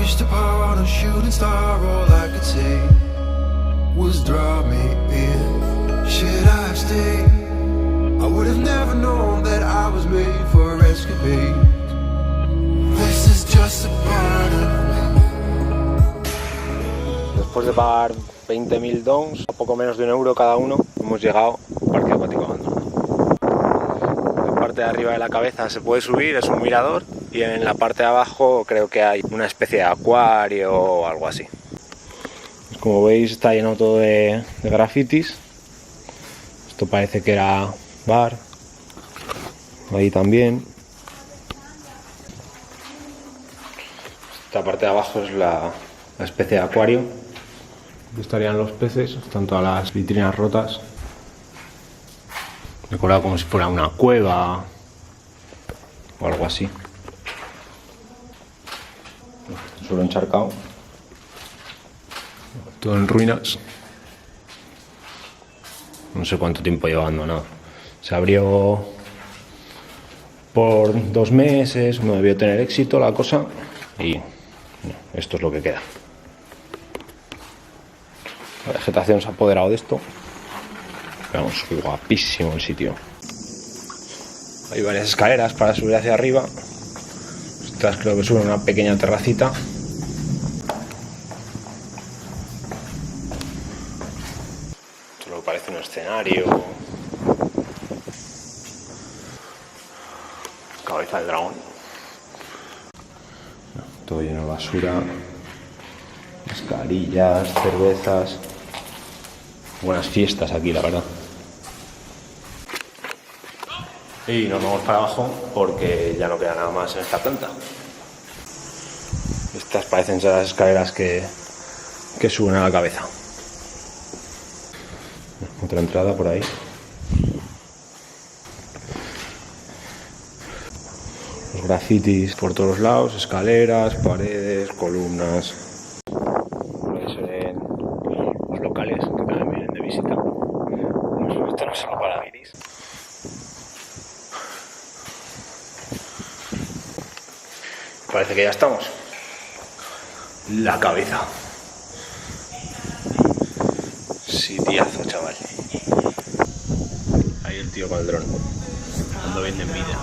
wished upon a shooting star, all I could say was draw me in. Should I have stayed? I would have never known that I was made for escapade. This is just a part of me. Después de pagar 20.000 dons, a poco menos de €1 cada uno, hemos llegado al parque acuático abandonado. En la parte de arriba de la cabeza se puede subir, es un mirador, y en la parte de abajo creo que hay una especie de acuario o algo así. Como veis, está lleno todo de grafitis. Esto parece que era bar. Ahí también. Esta parte de abajo es la especie de acuario. Aquí estarían los peces, están todas las vitrinas rotas. Decorado como si fuera una cueva o algo así. Suelo encharcado. Todo en ruinas. No sé cuánto tiempo lleva abandonado. Se abrió por 2 meses, no debió tener éxito la cosa y esto es lo que queda. La vegetación se ha apoderado de esto. Vamos, guapísimo el sitio. Hay varias escaleras para subir hacia arriba. Estas creo que suben a una pequeña terracita. Esto lo que parece un escenario. Cabeza de dragón. Todo lleno de basura. Mascarillas, cervezas. Buenas fiestas aquí, la verdad. Y nos vamos para abajo porque ya no queda nada más en esta planta. Estas parecen ser las escaleras que suben a la cabeza. Otra entrada por ahí. Los grafitis por todos lados, escaleras, paredes, columnas. Por ahí se ven los locales que también vienen de visita. Esto no es solo para guiris. Parece que ya estamos. La cabeza. Sitiazo, chaval. Ahí el tío con el dron. Cuando venden vida.